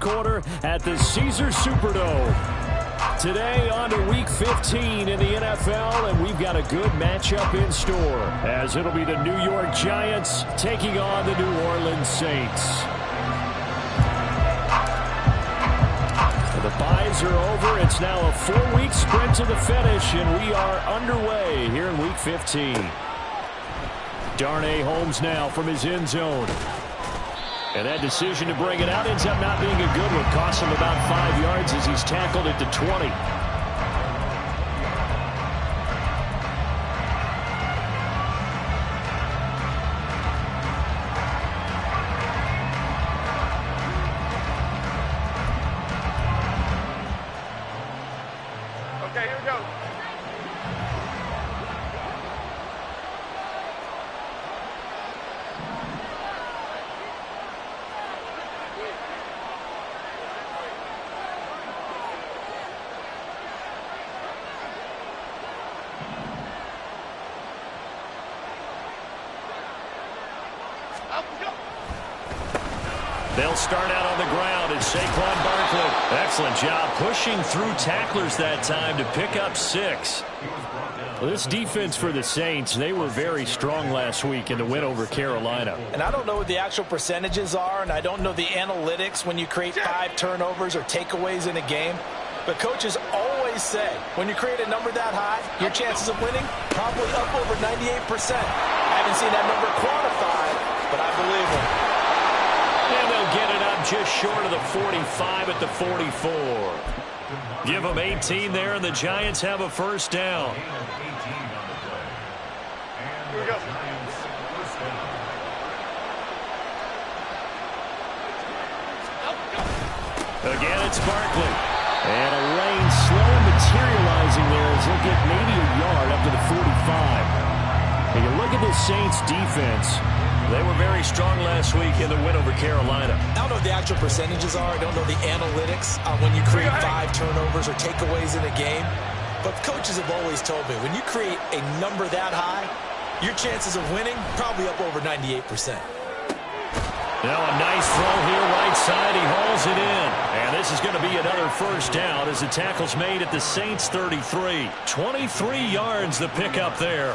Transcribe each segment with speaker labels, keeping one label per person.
Speaker 1: Corner at the Caesars Superdome. Today on to Week 15 in the NFL, and we've got a good matchup in store, as it'll be the New York Giants taking on the New Orleans Saints. The byes are over. It's now a 4-week sprint to the finish, and we are underway here in Week 15. Darnay Holmes now from his end zone. And that decision to bring it out ends up not being a good one. Costs him about 5 yards as he's tackled at the 20.
Speaker 2: Okay, here we go.
Speaker 1: They'll start out on the ground, and Saquon Barkley. Excellent job pushing through tacklers that time to pick up 6. Well, this defense for the Saints, they were very strong last week in the win over Carolina.
Speaker 3: And I don't know what the actual percentages are, and I don't know the analytics when you create 5 turnovers or takeaways in a game. But coaches always say, when you create a number that high, your chances of winning probably up over 98%. I haven't seen that number quantified, but I believe them.
Speaker 1: And they'll get it up just short of the 45 at the 44. Give them 18 there, and the Giants have a first down.
Speaker 2: Here we go.
Speaker 1: Again, it's Barkley. And a lane slow materializing there as he'll get maybe a yard up to the 45. And you look at the Saints defense. They were very strong last week in the win over Carolina.
Speaker 3: I don't know what the actual percentages are. I don't know the analytics on when you create 5 turnovers or takeaways in a game. But coaches have always told me, when you create a number that high, your chances of winning probably up over 98%.
Speaker 1: Now a nice throw here right side. He hauls it in. And this is going to be another first down as the tackle's made at the Saints 33. 23 yards the pickup there.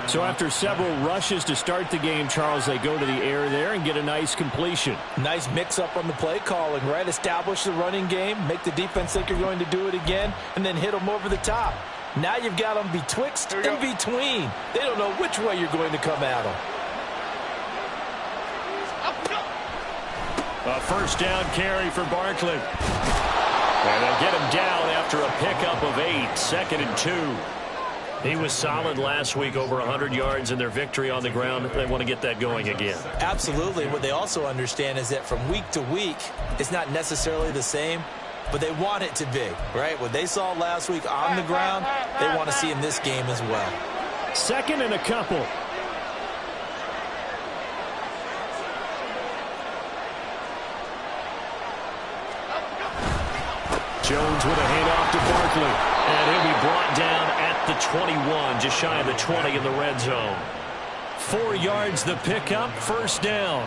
Speaker 1: So after several rushes to start the game, Charles, they go to the air there and get a nice completion.
Speaker 3: Nice mix-up on the play calling, right? Establish the running game, make the defense think you're going to do it again, and then hit them over the top. Now you've got them betwixt and between. They don't know which way you're going to come at them.
Speaker 1: A first down carry for Barkley. And they'll get him down after a pickup of 8, 2nd and 2. He was solid last week, over 100 yards in their victory on the ground. They want to get that going again.
Speaker 3: Absolutely. What they also understand is that from week to week, it's not necessarily the same, but they want it to be, right? What they saw last week on the ground, they want to see in this game as well.
Speaker 1: 2nd and a couple. Jones with a handoff to Barkley. And he'll be brought down at the 21, just shy of the 20 in the red zone. 4 yards the pickup, first down.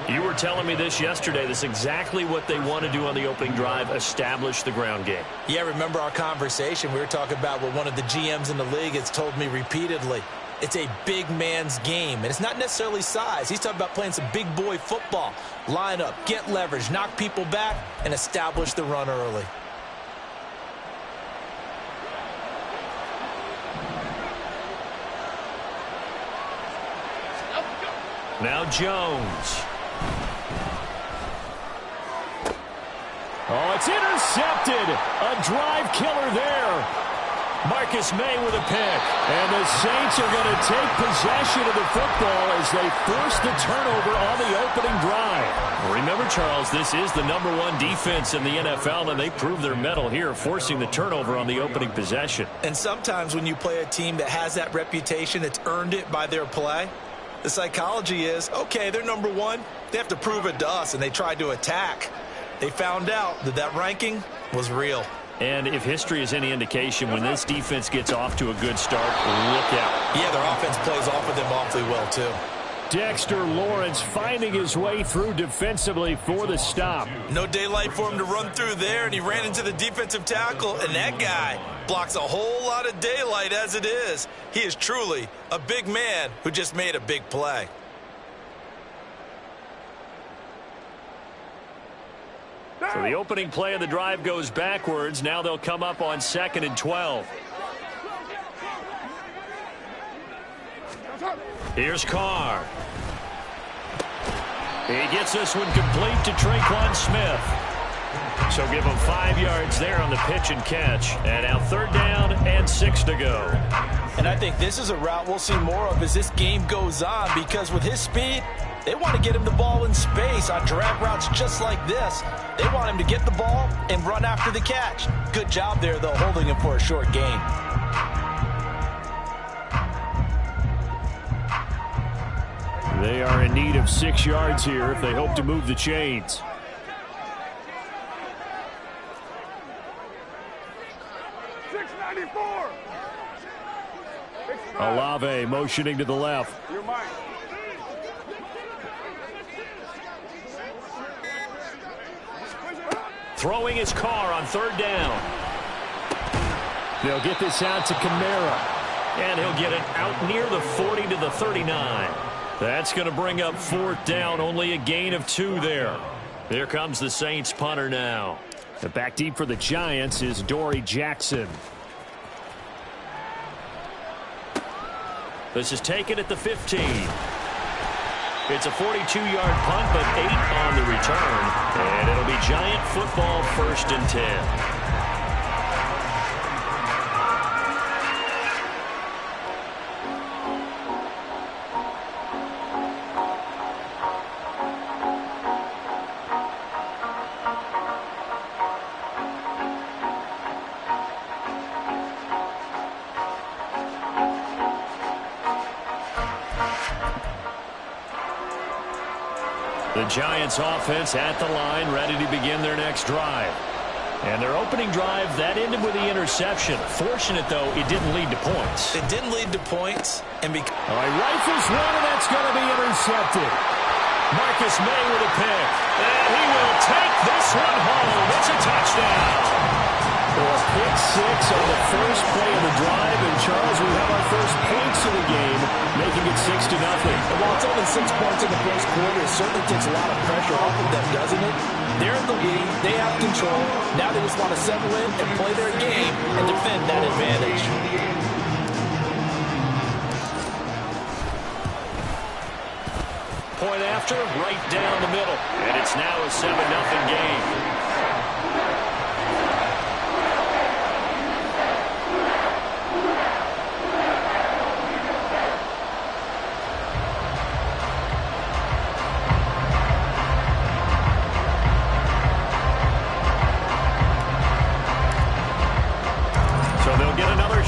Speaker 1: You were telling me this yesterday. This is exactly what they want to do on the opening drive, establish the ground game.
Speaker 3: Yeah, remember our conversation. We were talking about what one of the GMs in the league has told me repeatedly. It's a big man's game, and it's not necessarily size. He's talking about playing some big boy football. Line up, get leverage, knock people back, and establish the run early.
Speaker 1: Now Jones. Oh, it's intercepted. A drive killer there. Marcus May with a pick. And the Saints are going to take possession of the football as they force the turnover on the opening drive. Remember, Charles, this is the #1 defense in the NFL, and they prove their mettle here, forcing the turnover on the opening possession.
Speaker 3: And sometimes when you play a team that has that reputation, that's earned it by their play, the psychology is, okay, they're #1. They have to prove it to us, and they tried to attack. They found out that that ranking was real.
Speaker 1: And if history is any indication, when this defense gets off to a good start, look out.
Speaker 3: Yeah, their offense plays off of them awfully well, too.
Speaker 1: Dexter Lawrence finding his way through defensively for the stop.
Speaker 3: No daylight for him to run through there, and he ran into the defensive tackle, and that guy blocks a whole lot of daylight as it is. He is truly a big man who just made a big play.
Speaker 1: So the opening play of the drive goes backwards. Now they'll come up on 2nd and 12. Here's Carr. He gets this one complete to Traquan Smith. So give him 5 yards there on the pitch and catch. And now 3rd down and 6 to go.
Speaker 3: And I think this is a route we'll see more of as this game goes on, because with his speed, they want to get him the ball in space on drag routes just like this. They want him to get the ball and run after the catch. Good job there, though, holding him for a short gain.
Speaker 1: They are in need of 6 yards here if they hope to move the chains. Olave motioning to the left. Throwing his Carr on 3rd down. They'll get this out to Kamara. And he'll get it out near the 40 to the 39. That's going to bring up 4th down. Only a gain of 2 there. Here comes the Saints punter now. The back deep for the Giants is Dory Jackson. This is taken at the 15. It's a 42-yard punt, but 8 on the return. And it'll be Giant football, 1st and 10. The Giants offense at the line, ready to begin their next drive. And their opening drive, that ended with the interception. Fortunate, though, it didn't lead to points.
Speaker 3: It didn't lead to points. And
Speaker 1: all right, rifles one, and that's going to be intercepted. Marcus May with a pick. And he will take this one home. It's a touchdown. Well, a pick 6 on the first play of the drive. And, Charles, we have our first points of the game, making it 6-0.
Speaker 3: And while it's only 6 points in the first quarter, it certainly takes a lot of pressure off of them, doesn't it? They're in the lead. They have control. Now they just want to settle in and play their game and defend that advantage.
Speaker 1: Point after, right down the middle. And it's now a 7-0 game.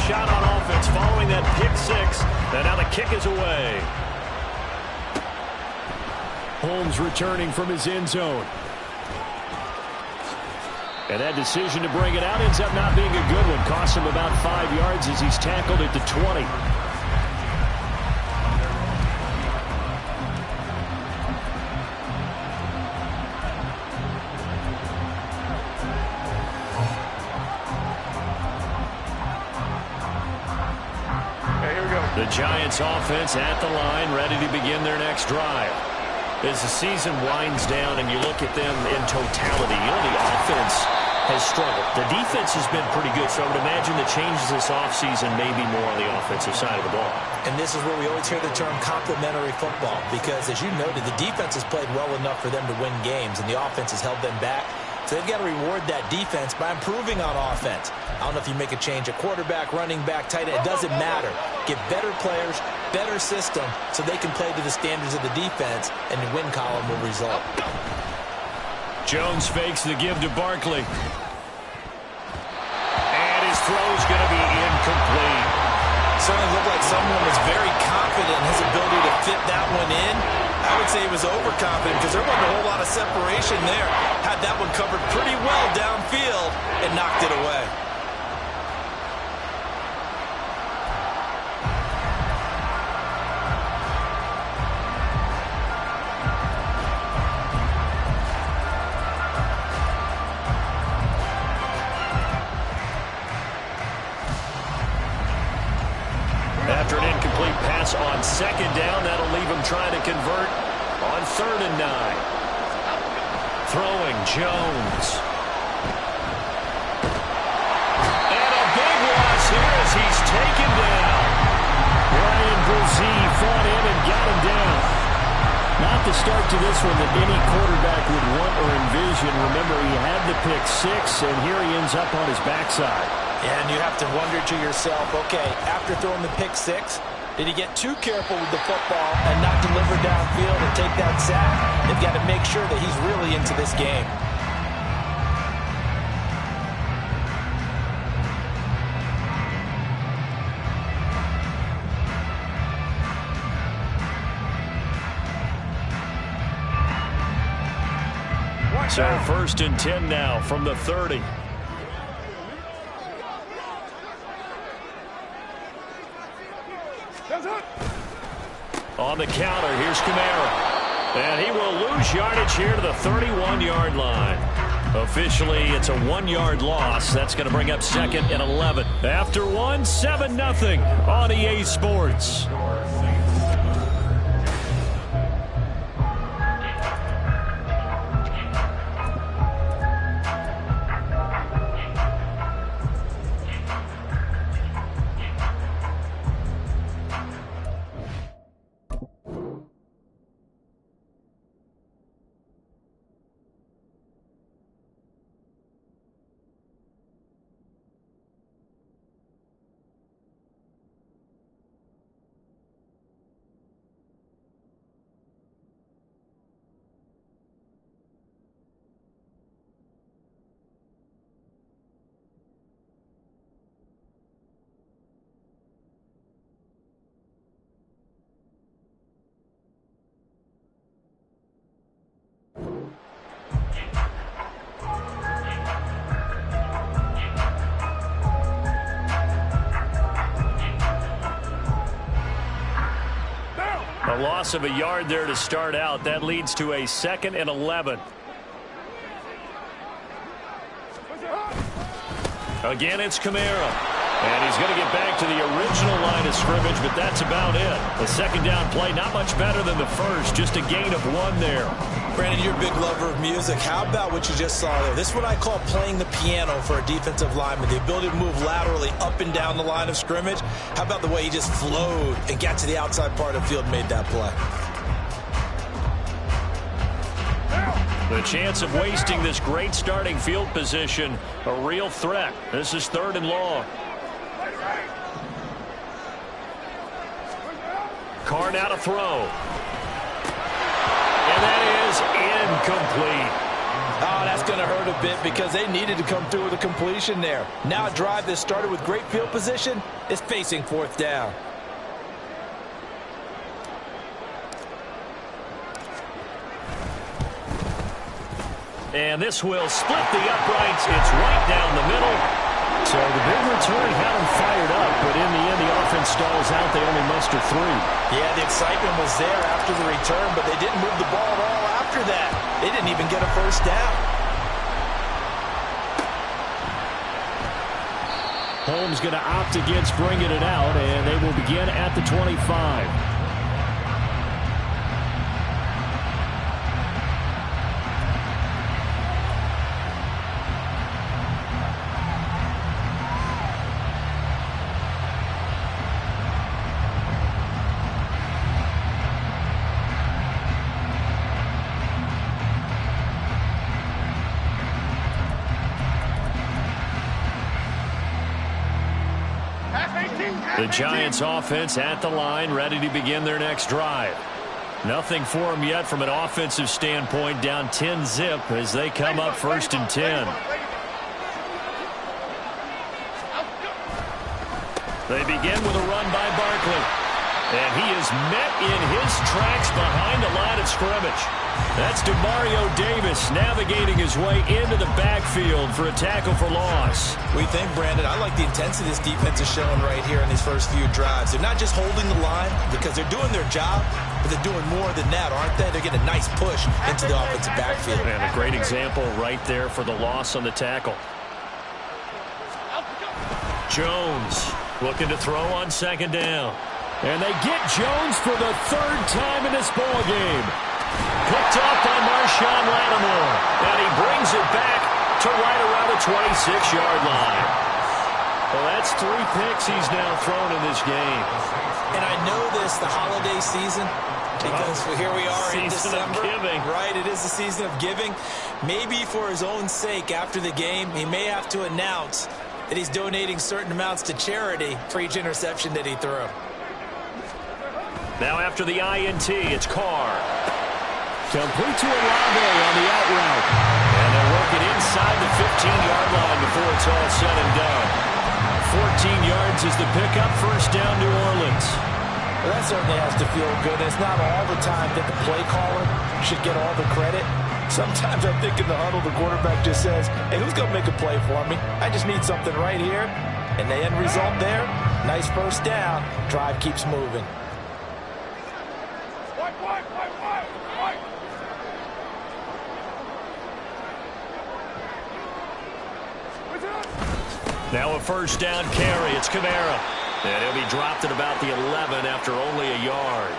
Speaker 1: Shot on offense following that pick 6. And now the kick is away. Holmes returning from his end zone. And that decision to bring it out ends up not being a good one. Costs him about 5 yards as he's tackled at the 20. The Giants offense at the line, ready to begin their next drive. As the season winds down and you look at them in totality, the offense has struggled. The defense has been pretty good, so I would imagine the changes this offseason may be more on the offensive side of the ball.
Speaker 3: And this is where we always hear the term complementary football, because as you noted, the defense has played well enough for them to win games, and the offense has held them back. So they've got to reward that defense by improving on offense. I don't know if you make a change at quarterback, running back, tight end. It doesn't matter. Get better players, better system, so they can play to the standards of the defense, and the win column will result.
Speaker 1: Jones fakes the give to Barkley. And his throw's going to be incomplete.
Speaker 3: Certainly looked like someone was very confident in his ability to fit that one in. I would say he was overconfident because there wasn't a whole lot of separation there. Had that one covered pretty well downfield and knocked it away.
Speaker 1: second down. That'll leave him trying to convert on 3rd and 9. Throwing Jones. And a big loss here as he's taken down. Brian Brzee fought in and got him down. Not the start to this one that any quarterback would want or envision. Remember, he had the pick 6, and here he ends up on his backside.
Speaker 3: And you have to wonder to yourself, okay, after throwing the pick 6, did he get too careful with the football and not deliver downfield and take that sack? They've got to make sure that he's really into this game.
Speaker 1: So 1st and 10 now from the 30. On the counter, here's Kamara. And he will lose yardage here to the 31-yard line. Officially, it's a 1-yard loss. That's going to bring up 2nd and 11. After 7-0 on EA Sports. A loss of a yard there to start out. That leads to a 2nd and 11. Again, it's Kamara. And he's going to get back to the original line of scrimmage, but that's about it. The 2nd down play, not much better than the first. Just a gain of 1 there.
Speaker 3: Brandon, you're a big lover of music. How about what you just saw there? This is what I call playing the piano for a defensive lineman. The ability to move laterally up and down the line of scrimmage. How about the way he just flowed and got to the outside part of the field and made that play?
Speaker 1: The chance of wasting this great starting field position, a real threat. This is 3rd and long. Carr now to throw. And that is incomplete.
Speaker 3: Oh, that's going to hurt a bit because they needed to come through with a completion there. Now a drive that started with great field position is facing 4th down.
Speaker 1: And this will split the uprights. It's right down the middle. So the big return had them fired up, but in the end, the offense stalls out. They only muster 3.
Speaker 3: Yeah, the excitement was there after the return, but they didn't move the ball at all after that. They didn't even get a 1st down.
Speaker 1: Holmes going to opt against bringing it out, and they will begin at the 25. The Giants offense at the line, ready to begin their next drive. Nothing for them yet from an offensive standpoint, down 10-zip as they come up 1st and 10. They begin with a run by Barkley. And he is met in his tracks behind the line of scrimmage. That's Demario Davis navigating his way into the backfield for a tackle for loss.
Speaker 3: What do you think, Brandon? I like the intensity this defense is showing right here in these first few drives. They're not just holding the line because they're doing their job, but they're doing more than that, aren't they? They're getting a nice push into the offensive backfield.
Speaker 1: And a great example right there for the loss on the tackle. Jones looking to throw on 2nd down. And they get Jones for the third time in this ball game. Picked up by Marshawn Lattimore. And he brings it back to right around the 26-yard line. Well, that's 3 picks he's now thrown in this game.
Speaker 3: And I know this, the holiday season, because here we are in December.
Speaker 1: Giving.
Speaker 3: Right, it is the season of giving. Maybe for his own sake after the game, he may have to announce that he's donating certain amounts to charity for each interception that he threw.
Speaker 1: Now after the INT, it's Carr. Complete to Olave on the out route. And they'll work it inside the 15-yard line before it's all said and done. 14 yards is the pickup, first down New Orleans.
Speaker 3: Well, that certainly has to feel good. It's not all the time that the play caller should get all the credit. Sometimes I think in the huddle, the quarterback just says, hey, who's going to make a play for me? I just need something right here. And the end result there, nice first down. Drive keeps moving.
Speaker 1: Now a first down carry. It's Kamara. And he'll be dropped at about the 11 after only a yard.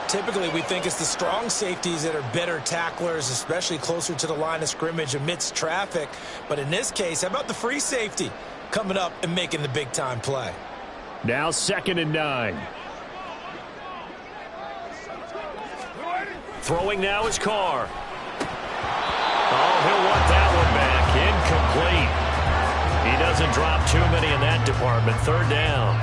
Speaker 3: Typically, we think it's the strong safeties that are better tacklers, especially closer to the line of scrimmage amidst traffic. But in this case, how about the free safety coming up and making the big-time play?
Speaker 1: Now 2nd and 9. Throwing now is Carr. Oh, he'll want that one back. Incomplete. He doesn't drop too many in that department. 3rd down.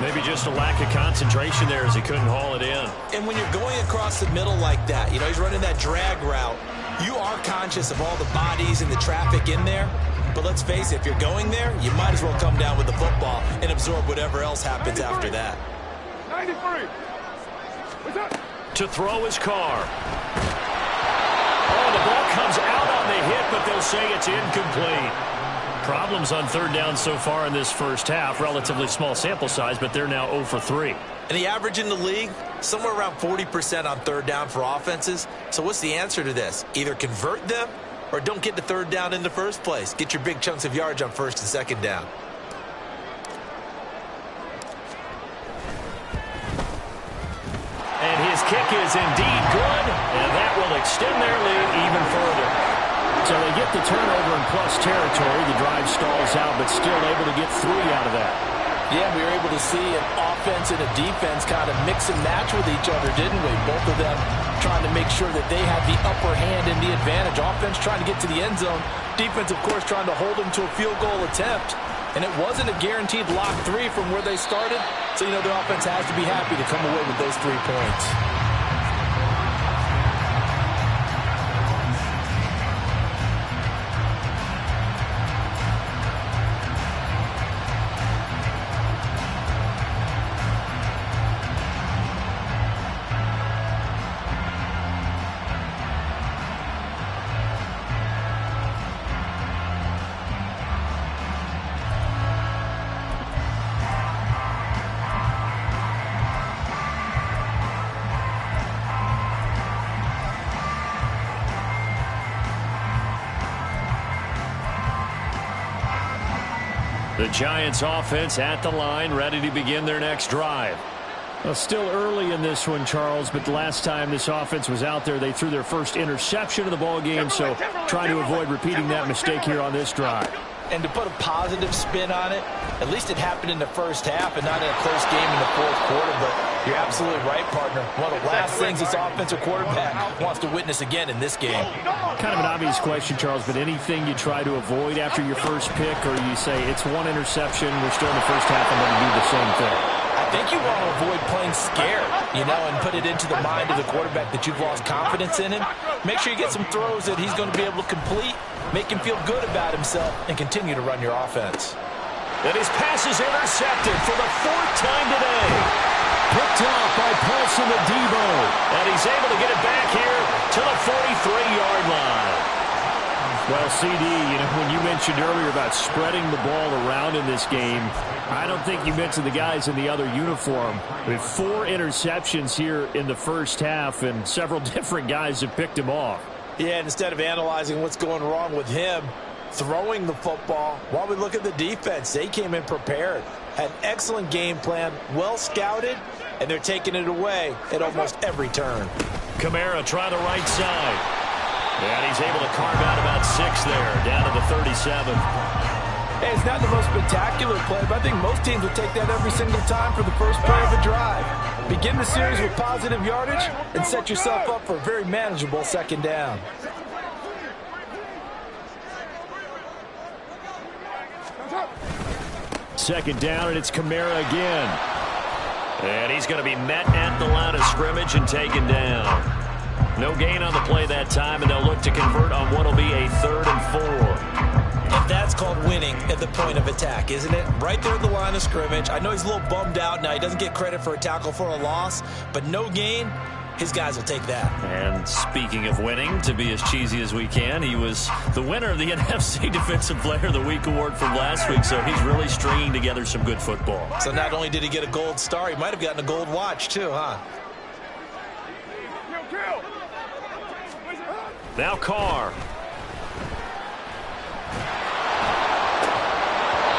Speaker 1: Maybe just a lack of concentration there as he couldn't haul it in.
Speaker 3: And when you're going across the middle like that, you know, he's running that drag route, you are conscious of all the bodies and the traffic in there. But let's face it, if you're going there, you might as well come down with the football and absorb whatever else happens 93. After that.
Speaker 1: 93. To throw his Carr. Oh, the ball comes out on the hit, but they'll say it's incomplete. Problems on 3rd down so far in this first half. Relatively small sample size, but they're now 0 for 3.
Speaker 3: And the average in the league, somewhere around 40% on 3rd down for offenses. So what's the answer to this? Either convert them or don't get to 3rd down in the first place. Get your big chunks of yards on 1st and 2nd down.
Speaker 1: And his kick is indeed good, and that will extend their lead even further. So they get the turnover in plus territory. The drive stalls out, but still able to get 3 out of that.
Speaker 3: Yeah, we were able to see an offense and a defense kind of mix and match with each other, didn't we? Both of them trying to make sure that they had the upper hand and the advantage. Offense trying to get to the end zone. Defense, of course, trying to hold them to a field goal attempt. And it wasn't a guaranteed lock 3 from where they started. So, you know, the offense has to be happy to come away with those 3 points.
Speaker 1: The Giants offense at the line, ready to begin their next drive. Well, still early in this one, Charles, but the last time this offense was out there, they threw their first interception of the ball game, so trying to avoid repeating that mistake here on this drive.
Speaker 3: And to put a positive spin on it, at least it happened in the first half and not in a close game in the 4th quarter. But you're absolutely right, partner. One of the last things this offensive quarterback wants to witness again in this game.
Speaker 1: Kind of an obvious question, Charles, but anything you try to avoid after your first pick, or you say it's 1 interception, we're still in the first half, I'm going to do the same thing?
Speaker 3: I think you want to avoid playing scared, you know, and put it into the mind of the quarterback that you've lost confidence in him. Make sure you get some throws that he's going to be able to complete, make him feel good about himself, and continue to run your offense.
Speaker 1: And his pass is intercepted for the 4th time today. Picked off by Paulson Adebo. And he's able to get it back here to the 43-yard line. Well, CD, you know, when you mentioned earlier about spreading the ball around in this game, I don't think you mentioned the guys in the other uniform. We have 4 interceptions here in the first half, and several different guys have picked him off.
Speaker 3: Yeah, instead of analyzing what's going wrong with him, throwing the football. While we look at the defense, they came in prepared, had an excellent game plan, well scouted, and they're taking it away at almost every turn.
Speaker 1: Kamara try the right side. And he's able to carve out about 6 there, down to the 37.
Speaker 3: Hey, it's not the most spectacular play, but I think most teams will take that every single time for the first play of the drive. Begin the series with positive yardage and set yourself up for a very manageable second down.
Speaker 1: Second down, and it's Kamara again. And he's going to be met at the line of scrimmage and taken down. No gain on the play that time, and they'll look to convert on what will be a 3rd and 4.
Speaker 3: And that's called winning at the point of attack, isn't it? Right there at the line of scrimmage. I know he's a little bummed out now. He doesn't get credit for a tackle for a loss, but no gain, his guys will take that.
Speaker 1: And speaking of winning, to be as cheesy as we can, he was the winner of the NFC Defensive Player of the Week award from last week, so he's really stringing together some good football.
Speaker 3: So not only did he get a gold star, he might have gotten a gold watch too, huh?
Speaker 1: Now Carr.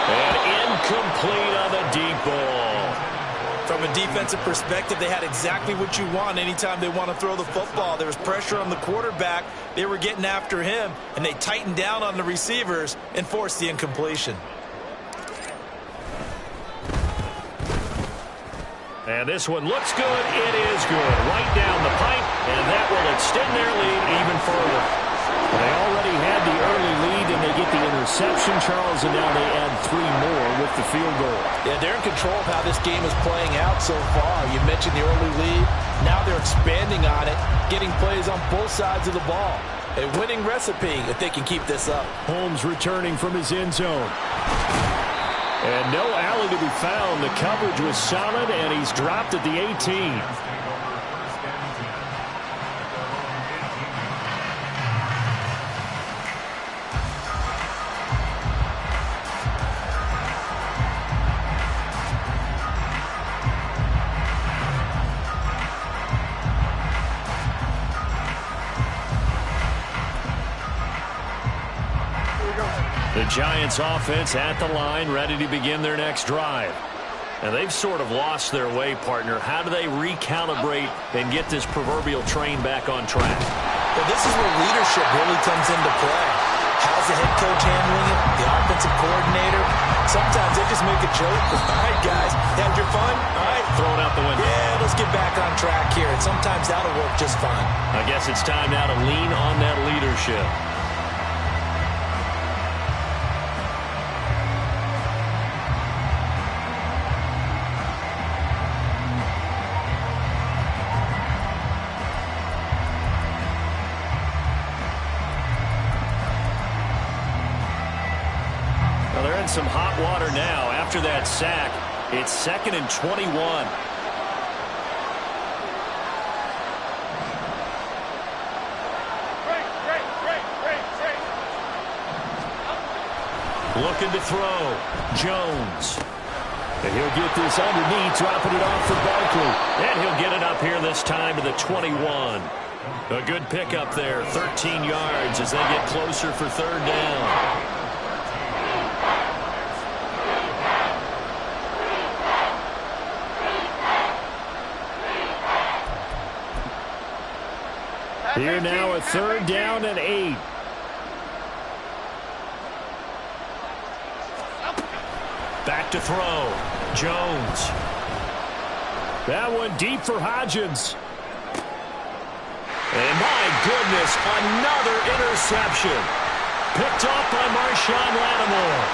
Speaker 1: And incomplete on the deep ball.
Speaker 3: From a defensive perspective, they had exactly what you want anytime they want to throw the football. There was pressure on the quarterback. They were getting after him, and they tightened down on the receivers and forced the incompletion.
Speaker 1: And this one looks good. It is good. Right down the pipe, and that will extend their lead even further. They already had the early lead, and they get the interception, Charles, and now they add 3 more with the field goal.
Speaker 3: Yeah, they're in control of how this game is playing out so far. You mentioned the early lead. Now they're expanding on it, getting plays on both sides of the ball. A winning recipe if they can keep this up.
Speaker 1: Holmes returning from his end zone. And no alley to be found. The coverage was solid, and he's dropped at the 18. The Giants offense at the line, ready to begin their next drive. And they've sort of lost their way, partner. How do they recalibrate and get this proverbial train back on track?
Speaker 3: Well, this is where leadership really comes into play. How's the head coach handling it? The offensive coordinator? Sometimes they just make a joke. All right, guys, had your fun? All right.
Speaker 1: Throw it out the window.
Speaker 3: Yeah, let's get back on track here. And sometimes that'll work just fine.
Speaker 1: I guess it's time now to lean on that leadership. Some hot water now after that sack. It's 2nd and 21. Looking to throw. Jones. And he'll get this underneath, dropping it off for Barkley. And he'll get it up here this time to the 21. A good pickup there, 13 yards as they get closer for 3rd down. Here now a 3rd down and 8. Back to throw. Jones. That one deep for Hodgins. And my goodness, another interception. Picked off by Marshawn Lattimore.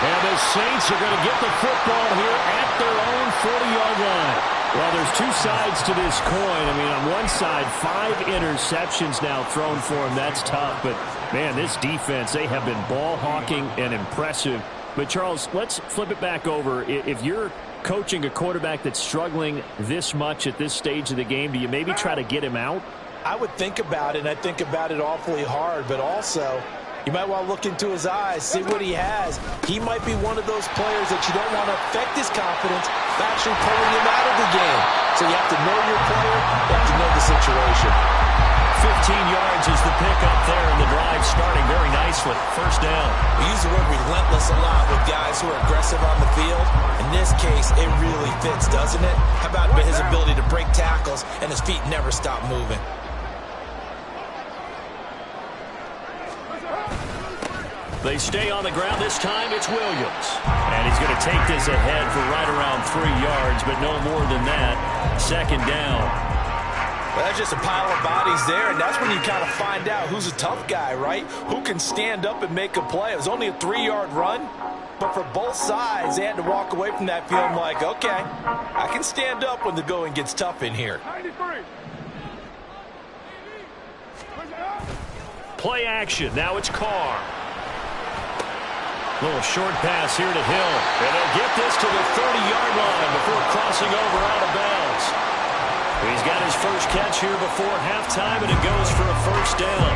Speaker 1: And the Saints are going to get the football here at their own 40-yard line. Well, there's 2 sides to this coin. I mean, on one side, 5 interceptions now thrown for him. That's tough. But, man, this defense, they have been ball hawking and impressive. But, Charles, let's flip it back over. If you're coaching a quarterback that's struggling this much at this stage of the game, do you maybe try to get him out?
Speaker 3: I would think about it, and I think about it awfully hard. But also, you might want to look into his eyes, see what he has. He might be one of those players that you don't want to affect his confidence by actually pulling him out of the game. So you have to know your player, you have to know the situation.
Speaker 1: 15 yards is the pickup there, and the drive starting nicely. First down.
Speaker 3: We use the word relentless a lot with guys who are aggressive on the field. In this case, it really fits, doesn't it? How about his ability to break tackles and his feet never stop moving?
Speaker 1: They stay on the ground. This time it's Williams. And he's going to take this ahead for right around 3 yards, but no more than that. Second down.
Speaker 3: Well, that's just a pile of bodies there, and that's when you kind of find out who's a tough guy, right? Who can stand up and make a play. It was only a 3-yard run, but for both sides, they had to walk away from that feeling like, okay, I can stand up when the going gets tough in here.
Speaker 2: 93.
Speaker 1: Play action. Now it's Carr. Little short pass here to Hill. And they'll get this to the 30-yard line before crossing over out of bounds. He's got his first catch here before halftime, and it goes for a first down.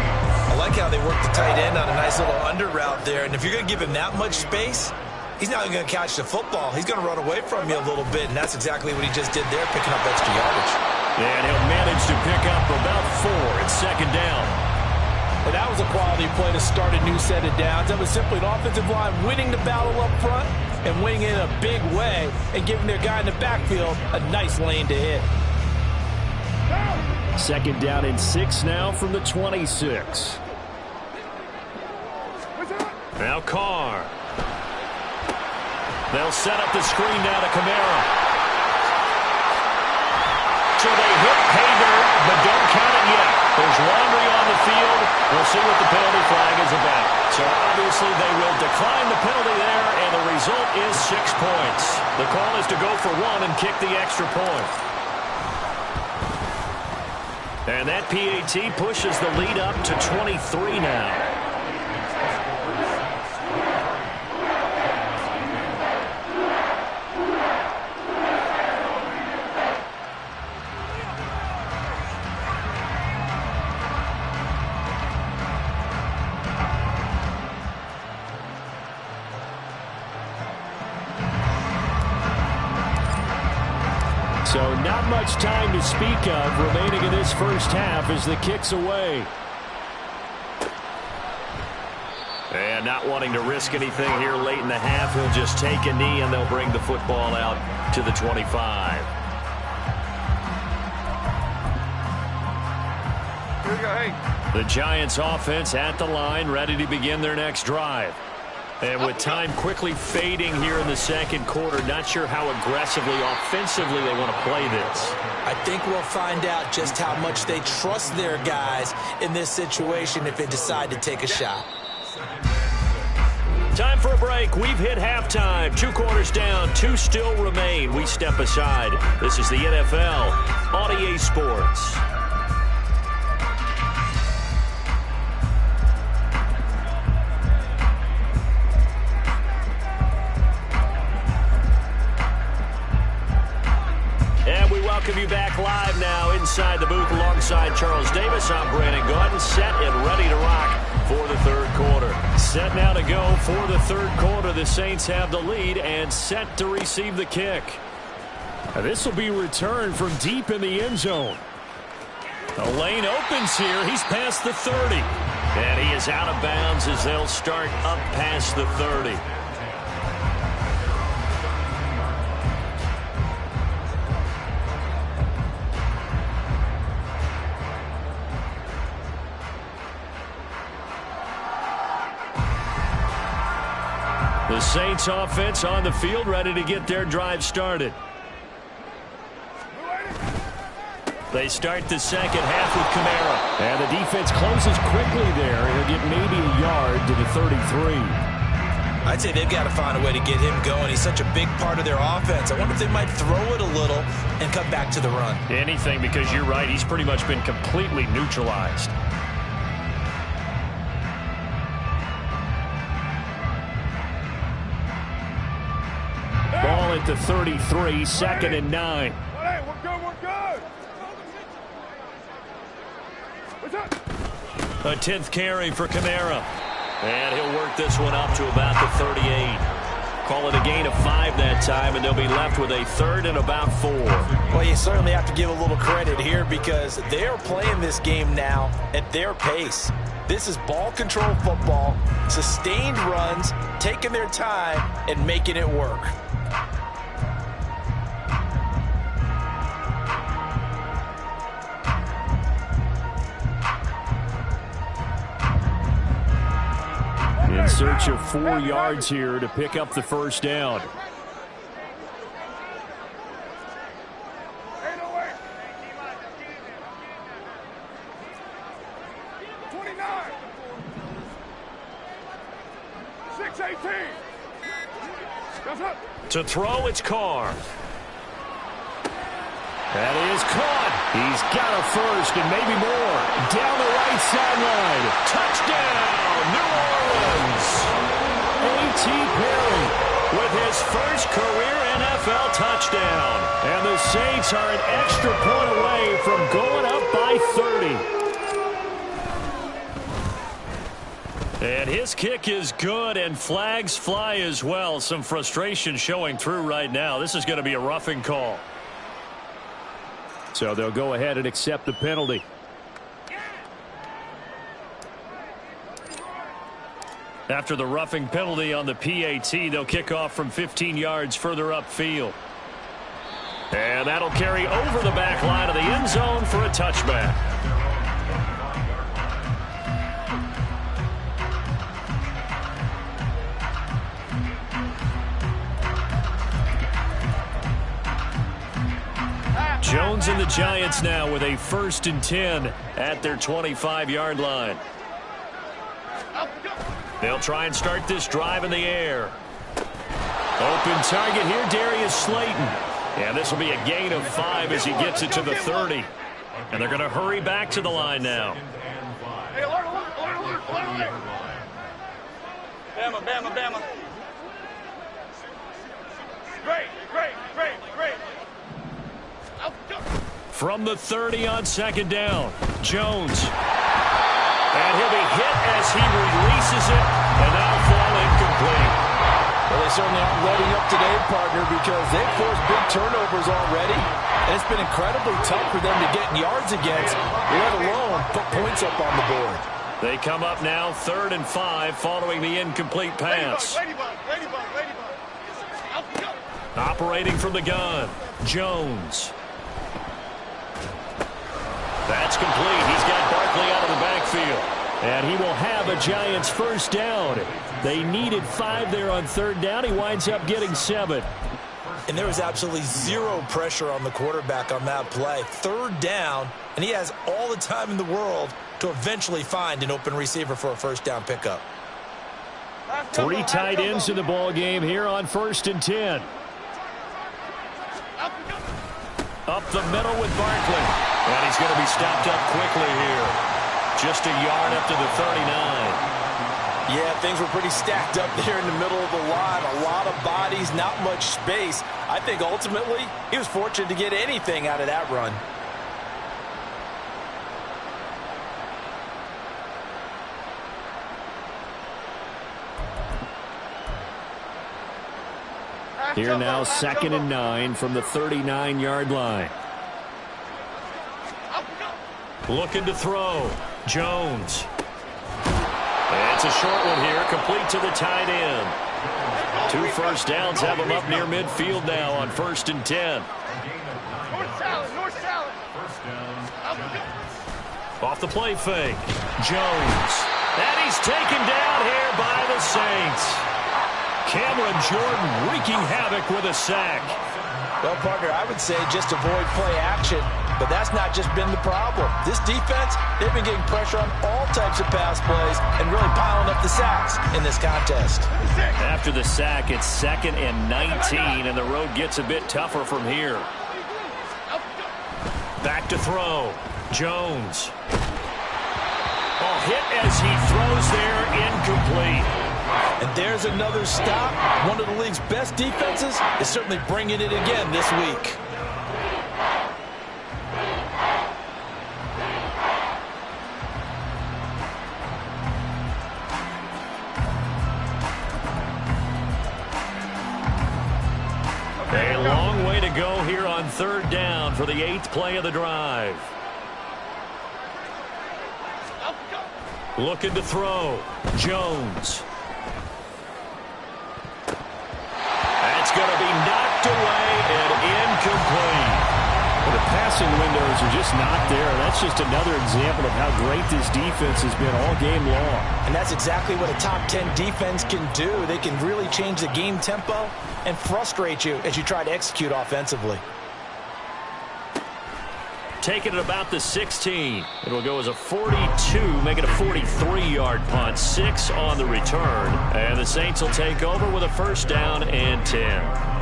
Speaker 3: I like how they work the tight end on a nice little under route there. And if you're going to give him that much space, he's not going to catch the football. He's going to run away from you a little bit, and that's exactly what he just did there, picking up extra yardage.
Speaker 1: And he'll manage to pick up about 4. It's second down.
Speaker 3: But that was a quality play to start a new set of downs. That was simply an offensive line winning the battle up front and winning it in a big way and giving their guy in the backfield a nice lane to hit.
Speaker 1: Second down and 6 now from the 26. Now Carr. They'll set up the screen now to Kamara. So they hit pay dirt, but don't count it yet. There's laundry on the field. We'll see what the penalty flag is about. So obviously they will decline the penalty there, and the result is 6 points. The call is to go for 1 and kick the extra point. And that PAT pushes the lead up to 23 now. So not much time to speak of remaining in this first half as the kick's away. And not wanting to risk anything here late in the half, he'll just take a knee and they'll bring the football out to the 25.
Speaker 2: Here we go, hey.
Speaker 1: The Giants offense at the line, ready to begin their next drive. And with time quickly fading here in the second quarter, not sure how aggressively, offensively they want to play this.
Speaker 3: I think we'll find out just how much they trust their guys in this situation if they decide to take a shot.
Speaker 1: Time for a break. We've hit halftime. 2 quarters down, 2 still remain. We step aside. This is the NFL on EA Sports. Welcome you back live now inside the booth alongside Charles Davis. I'm Brandon Gaudin, set and ready to rock for the third quarter. Set now to go for the third quarter. The Saints have the lead and set to receive the kick. This will be returned from deep in the end zone. The lane opens here. He's past the 30. And he is out of bounds as they'll start up past the 30. The Saints offense on the field, ready to get their drive started. They start the second half with Kamara. And the defense closes quickly there. He'll get maybe a yard to the 33.
Speaker 3: I'd say they've got to find a way to get him going. He's such a big part of their offense. I wonder if they might throw it a little and come back to the run.
Speaker 1: Anything, because you're right. He's pretty much been completely neutralized. Ball at the 33, 2nd and 9.
Speaker 2: Hey, we're good, we're good.
Speaker 1: A 10th carry for Kamara. And he'll work this one up to about the 38. Call it a gain of 5 that time, and they'll be left with a 3rd and about 4.
Speaker 3: Well, you certainly have to give a little credit here because they are playing this game now at their pace. This is ball control football, sustained runs, taking their time, and making it work.
Speaker 1: In search of 4 yards here to pick up the first down.
Speaker 2: 29. 6-18.
Speaker 1: To throw, it's Carr. That is caught. He's got a first and maybe more. Down the right sideline. Touchdown, New Orleans. A.T. Perry with his first career NFL touchdown. And the Saints are an extra point away from going up by 30. And his kick is good, and flags fly as well. Some frustration showing through right now. This is going to be a roughing call. So they'll go ahead and accept the penalty. After the roughing penalty on the PAT, they'll kick off from 15 yards further upfield. And that'll carry over the back line of the end zone for a touchback. Jones and the Giants now with a 1st and 10 at their 25-yard line. They'll try and start this drive in the air. Open target here, Darius Slayton. And this will be a gain of 5 as he gets it to the 30. And they're going to hurry back to the line now.
Speaker 2: Hey, alert. Bama. Great.
Speaker 1: From the 30 on 2nd down, Jones. And he'll be hit as he releases it, and that'll fall incomplete.
Speaker 3: Well, they certainly aren't loading up today, partner, because they've forced big turnovers already, and it's been incredibly tough for them to get yards against, let alone put points up on the board.
Speaker 1: They come up now 3rd and 5 following the incomplete pass.
Speaker 2: Ladybug.
Speaker 1: Operating from the gun, Jones. That's complete. He's got Barkley out of the backfield. And he will have a Giants first down. They needed 5 there on 3rd down. He winds up getting 7.
Speaker 3: And there was absolutely zero pressure on the quarterback on that play. 3rd down, and he has all the time in the world to eventually find an open receiver for a first down pickup.
Speaker 1: 3 tight ends in the ball game here on 1st and 10. Up the middle with Barkley. And he's going to be stopped up quickly here. Just a yard up to the 39.
Speaker 3: Yeah, things were pretty stacked up there in the middle of the line. A lot of bodies, not much space. I think ultimately he was fortunate to get anything out of that run.
Speaker 1: Here now 2nd and 9 from the 39-yard line. Looking to throw. Jones. It's a short one here, complete to the tight end. 2 first downs have him up near midfield now on 1st and 10.
Speaker 2: North salad.
Speaker 1: Off the play fake. Jones. And he's taken down here by the Saints. Cameron Jordan wreaking havoc with a sack.
Speaker 3: Well, partner, I would say just avoid play action, but that's not just been the problem. This defense, they've been getting pressure on all types of pass plays and really piling up the sacks in this contest.
Speaker 1: After the sack, it's 2nd and 19, and the road gets a bit tougher from here. Back to throw. Jones. Oh, hit as he throws there, incomplete.
Speaker 3: And there's another stop. One of the league's best defenses is certainly bringing it again this week.
Speaker 1: A long way to go here on 3rd down for the 8th play of the drive. Looking to throw. Jones. That's going to be knocked away and incomplete. Well, the passing windows are just not there. That's just another example of how great this defense has been all game long.
Speaker 3: And that's exactly what a top 10 defense can do. They can really change the game tempo and frustrate you as you try to execute offensively.
Speaker 1: Taking it about the 16. It'll go as a 42, make it a 43-yard punt. 6 on the return. And the Saints will take over with a first down and 10.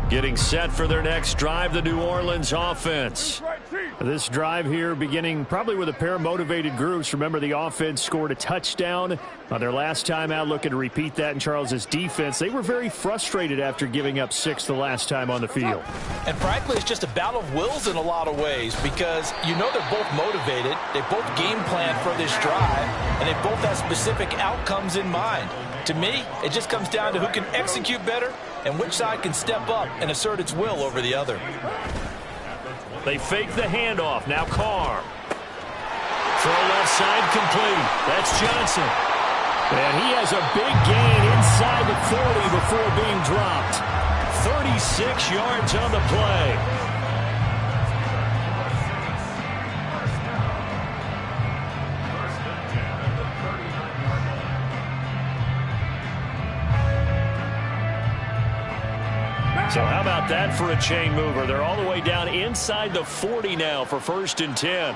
Speaker 1: Getting set for their next drive, the New Orleans offense. This drive here beginning probably with a pair of motivated groups. Remember, the offense scored a touchdown on their last time out, looking to repeat that in Charles's defense. They were very frustrated after giving up 6 the last time on the field.
Speaker 3: And frankly, it's just a battle of wills in a lot of ways because you know they're both motivated. They both game plan for this drive, and they both have specific outcomes in mind. To me, it just comes down to who can execute better and which side can step up and assert its will over the other.
Speaker 1: They fake the handoff. Now Carr. Throw left side complete. That's Johnson. And he has a big gain inside the 40 before being dropped. 36 yards on the play. So how about that for a chain mover? They're all the way down inside the 40 now for 1st and 10.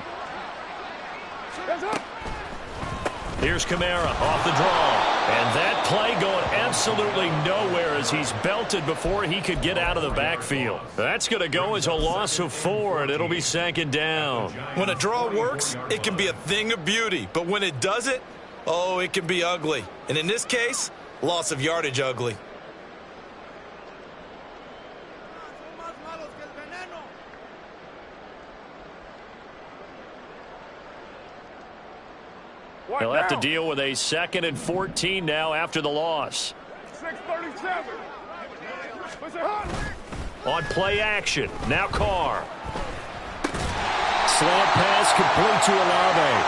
Speaker 1: Here's Kamara off the draw. And that play going absolutely nowhere as he's belted before he could get out of the backfield. That's going to go as a loss of 4, and it'll be 2nd down.
Speaker 3: When a draw works, it can be a thing of beauty. But when it doesn't, oh, it can be ugly. And in this case, loss of yardage ugly.
Speaker 1: They'll have to deal with a 2nd and 14 now after the loss.
Speaker 2: 6:37.
Speaker 1: On play action. Now Carr. Slant pass complete to Olave.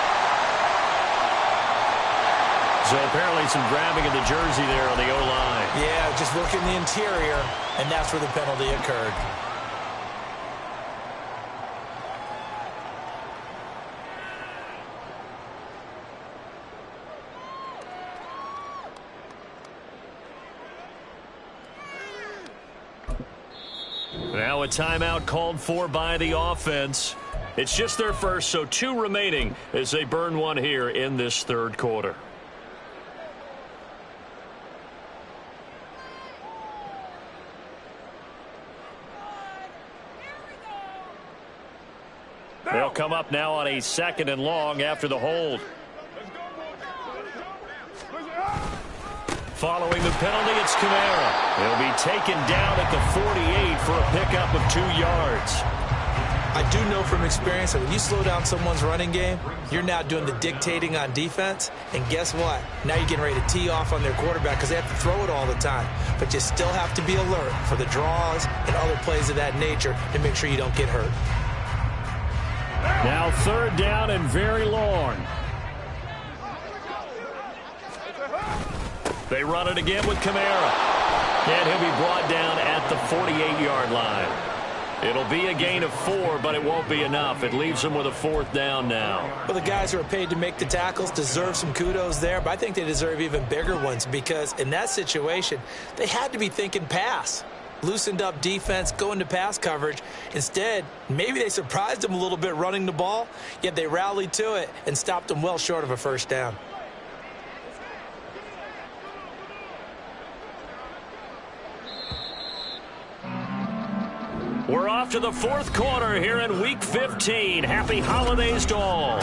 Speaker 1: So apparently some grabbing of the jersey there on the O-line.
Speaker 3: Yeah, just look in the interior, and that's where the penalty occurred.
Speaker 1: Now a timeout called for by the offense. It's just their first, so 2 remaining as they burn one here in this 3rd quarter. They'll come up now on a 2nd and long after the hold. Following the penalty, it's Kamara. He'll be taken down at the 48 for a pickup of 2 yards.
Speaker 3: I do know from experience that when you slow down someone's running game, you're now doing the dictating on defense. And guess what? Now you're getting ready to tee off on their quarterback because they have to throw it all the time. But you still have to be alert for the draws and other plays of that nature to make sure you don't get hurt.
Speaker 1: Now 3rd down and very long. They run it again with Kamara. And he'll be brought down at the 48-yard line. It'll be a gain of 4, but it won't be enough. It leaves them with a 4th down now.
Speaker 3: Well, the guys who are paid to make the tackles deserve some kudos there, but I think they deserve even bigger ones because in that situation, they had to be thinking pass. Loosened up defense, going to pass coverage. Instead, maybe they surprised them a little bit running the ball, yet they rallied to it and stopped them well short of a 1st down.
Speaker 1: We're off to the 4th quarter here in Week 15. Happy holidays to all.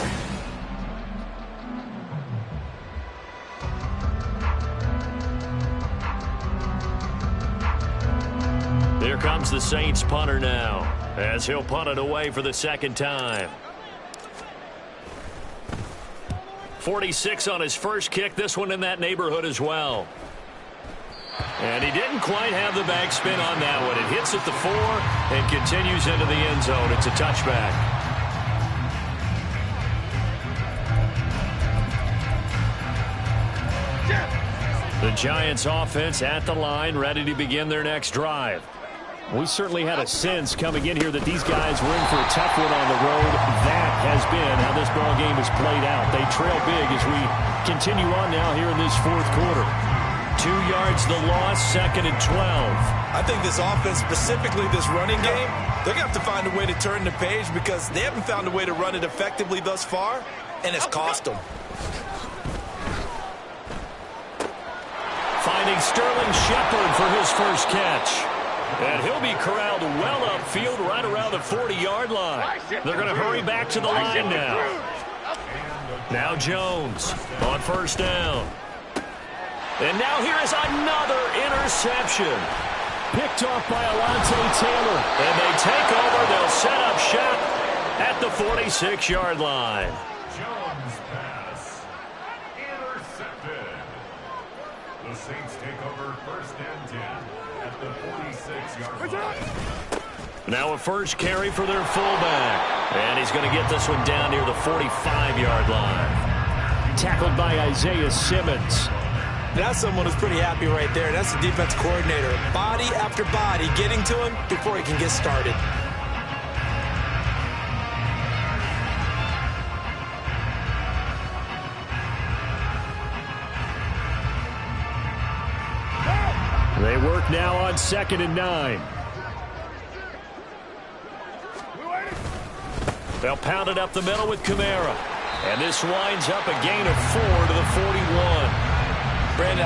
Speaker 1: Here comes the Saints punter now, as he'll punt it away for the 2nd time. 46 on his first kick, this one in that neighborhood as well. And he didn't quite have the backspin on that one. It hits at the 4 and continues into the end zone. It's a touchback. The Giants offense at the line, ready to begin their next drive. We certainly had a sense coming in here that these guys were in for a tough one on the road. That has been how this ball game has played out. They trail big as we continue on now here in this fourth quarter. 2 yards the loss, 2nd and 12.
Speaker 3: I think this offense, specifically this running game, they're going to have to find a way to turn the page because they haven't found a way to run it effectively thus far, and it's cost them.
Speaker 1: Finding Sterling Shepard for his first catch. And he'll be corralled well upfield right around the 40-yard line. They're going to hurry back to the line now. Now Jones on first down. And now here is another interception. Picked off by Alontae Taylor. And they take over. They'll set up shop at the 46-yard line.
Speaker 4: Jones pass. Intercepted. The Saints take over 1st and 10 at the 46-yard line.
Speaker 1: Now a first carry for their fullback. And he's going to get this one down near the 45-yard line. Tackled by Isaiah Simmons.
Speaker 3: That's someone who's pretty happy right there. That's the defense coordinator. Body after body getting to him before he can get started.
Speaker 1: They work now on 2nd and 9. They'll pound it up the middle with Kamara. And this winds up a gain of 4 to the 41.
Speaker 3: Brandon,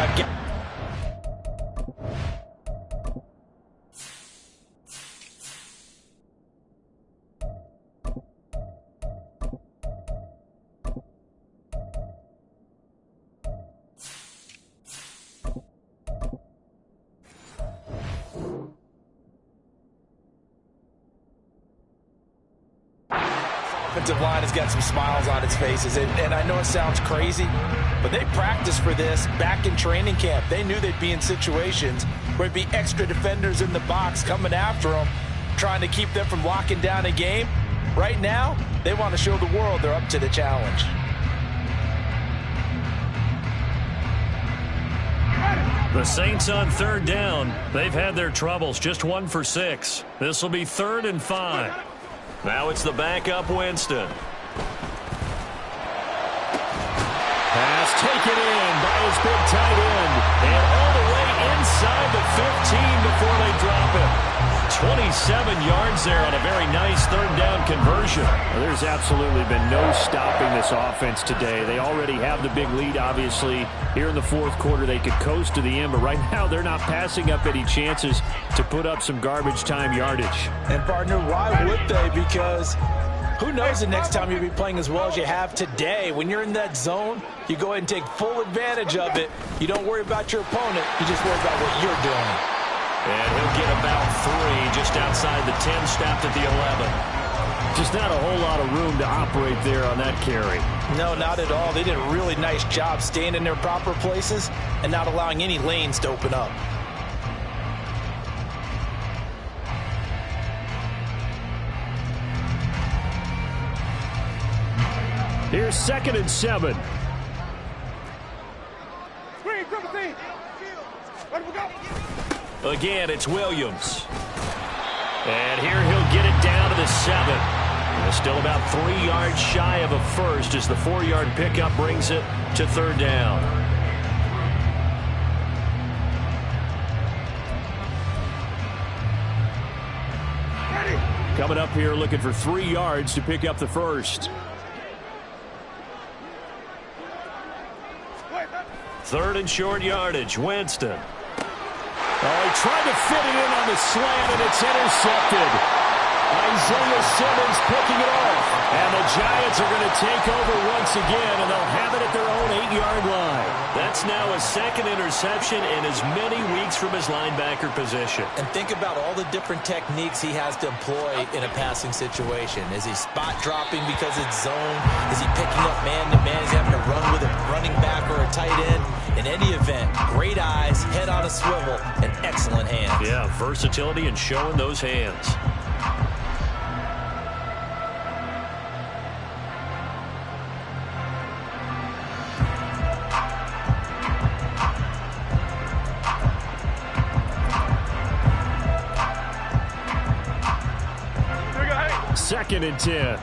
Speaker 3: offensive line has got some smiles on its faces, and I know it sounds crazy, but they practiced for this back in training camp. They knew they'd be in situations where there'd be extra defenders in the box coming after them, trying to keep them from locking down a game. Right now, they want to show the world they're up to the challenge.
Speaker 1: The Saints on 3rd down. They've had their troubles, just 1 for 6. This will be 3rd and 5. Now it's the backup Winston. Pass taken in by his big tight end. And all the way inside the 15 before they drop it. 27 yards there on a very nice 3rd down conversion.
Speaker 5: Well, there's absolutely been no stopping this offense today. They already have the big lead, obviously. Here in the 4th quarter, they could coast to the end, but right now they're not passing up any chances to put up some garbage time yardage.
Speaker 3: And, partner, why would they? Because who knows the next time you'll be playing as well as you have today. When you're in that zone, you go ahead and take full advantage of it. You don't worry about your opponent. You just worry about what you're doing.
Speaker 1: And he'll get about 3 just outside the 10, stopped at the 11.
Speaker 5: Just not a whole lot of room to operate there on that carry.
Speaker 3: No, not at all. They did a really nice job staying in their proper places and not allowing any lanes to open up.
Speaker 5: Here's 2nd and 7.
Speaker 1: Again, it's Williams. And here he'll get it down to the 7. Still about 3 yards shy of a first as the 4-yard pickup brings it to 3rd down.
Speaker 5: Coming up here looking for 3 yards to pick up the first.
Speaker 1: 3rd and short yardage, Winston. Oh, he tried to fit it in on the slant, and it's intercepted. Isaiah Simmons picking it off. And the Giants are going to take over once again, and they'll have it at their own 8-yard line.
Speaker 5: That's now a second interception in as many weeks from his linebacker position.
Speaker 3: And think about all the different techniques he has to employ in a passing situation. Is he spot dropping because it's zone? Is he picking up man-to-man? Is he having to run with a running back or a tight end? In any event, great eyes, head on a swivel, and excellent hands.
Speaker 5: Yeah, versatility and showing those hands.
Speaker 1: Second and 10.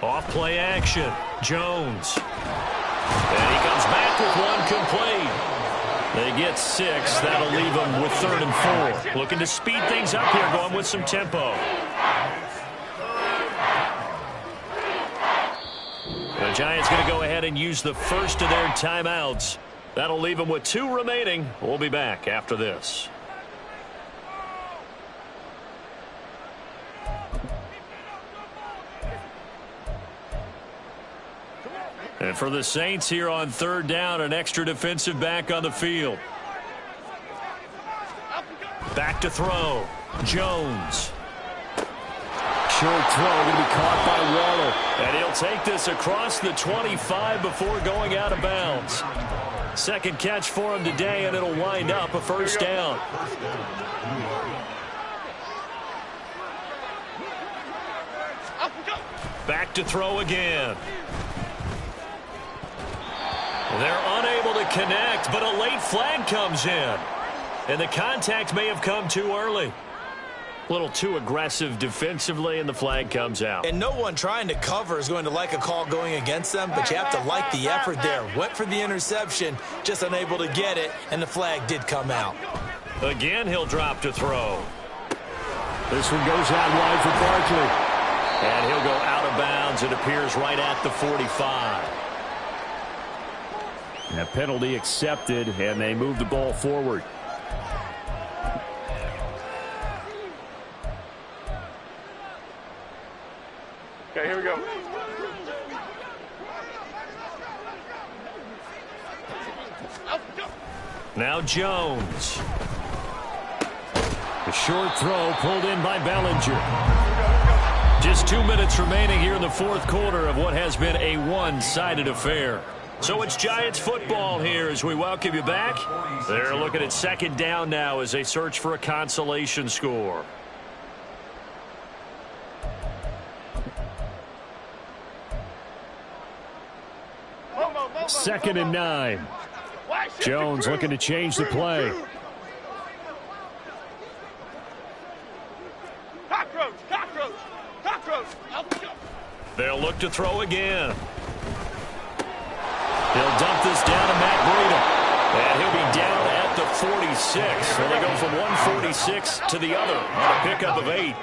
Speaker 5: Off play action. Jones. And he comes back with one complete. They get 6. That'll leave them with 3rd and 4. Looking to speed things up here, going with some tempo. The Giants going to go ahead and use the first of their timeouts. That'll leave them with 2 remaining. We'll be back after this. And for the Saints here on 3rd down, an extra defensive back on the field. Back to throw. Jones.
Speaker 1: Short throw going to be caught by Waller.
Speaker 5: And he'll take this across the 25 before going out of bounds. Second catch for him today, and it'll wind up a first down. Back to throw again. They're unable to connect, but a late flag comes in. And the contact may have come too early. A little too aggressive defensively, and the flag comes out.
Speaker 3: And no one trying to cover is going to like a call going against them, but you have to like the effort there. Went for the interception, just unable to get it, and the flag did come out.
Speaker 5: Again, he'll drop to throw.
Speaker 1: This one goes out wide for Barkley.
Speaker 5: And he'll go out of bounds. It appears right at the 45.
Speaker 1: A penalty accepted, and they move the ball forward.
Speaker 2: Okay, here we go.
Speaker 5: Now Jones.
Speaker 1: The short throw pulled in by Bellinger.
Speaker 5: Just 2 minutes remaining here in the 4th quarter of what has been a one-sided affair. So it's Giants football here as we welcome you back. They're looking at 2nd down now as they search for a consolation score.
Speaker 1: Second and 9. Jones looking to change the play.
Speaker 2: Cockroach, cockroach, cockroach.
Speaker 5: They'll look to throw again. He'll dump this down to Matt Breida. And he'll be down at the 46. So they go from 146 to the other on a pickup of 8.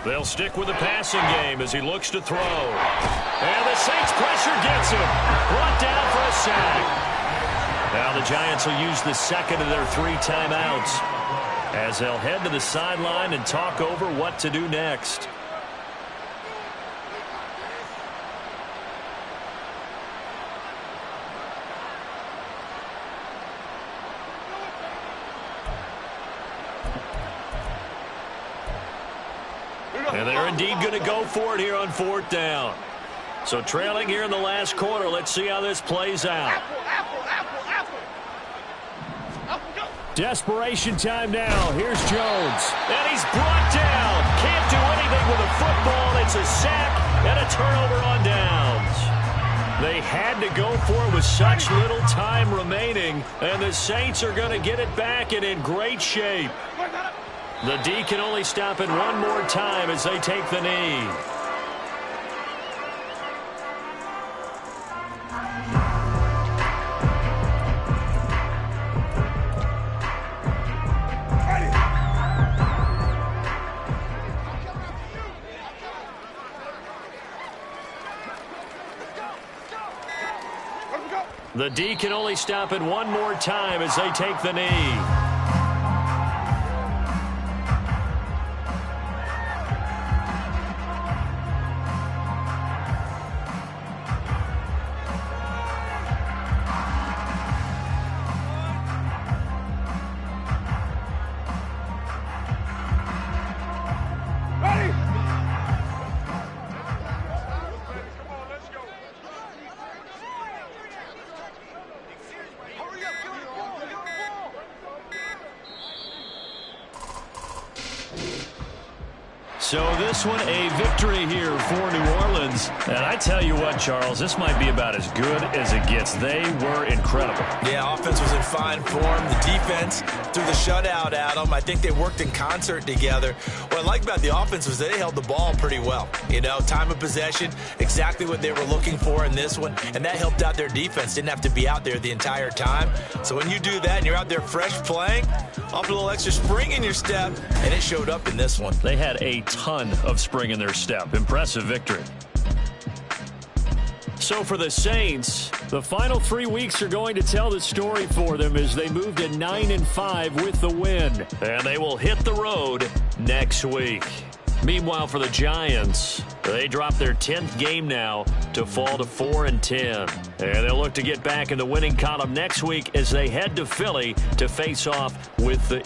Speaker 5: They'll stick with the passing game as he looks to throw. And the Saints pressure gets him. Brought down for a sack. Now the Giants will use the second of their 3 timeouts as they'll head to the sideline and talk over what to do next. And they're indeed going to go for it here on 4th down. So trailing here in the last quarter. Let's see how this plays out.
Speaker 1: Desperation time now. Here's Jones.
Speaker 5: And he's brought down. Can't do anything with a football. It's a sack and a turnover on downs. They had to go for it with such little time remaining. And the Saints are going to get it back and in great shape. The D can only stop it one more time as they take the knee.
Speaker 1: The D can only stop it one more time as they take the knee. So this one a victory here for New Orleans. And I tell you what, Charles, this might be about as good as it gets. They were incredible.
Speaker 3: Yeah, offense was in fine form. The defense threw the shutout at them. I think they worked in concert together. What I like about the offense was they held the ball pretty well. You know, time of possession, exactly what they were looking for in this one. And that helped out their defense. Didn't have to be out there the entire time. So when you do that and you're out there fresh playing, offer a little extra spring in your step, and it showed up in this one.
Speaker 1: They had a ton of spring in their step. Impressive victory. So for the Saints, the final 3 weeks are going to tell the story for them as they move to 9-5 with the win. And they will hit the road next week. Meanwhile, for the Giants, they drop their 10th game now to fall to 4-10. And they'll look to get back in the winning column next week as they head to Philly to face off with the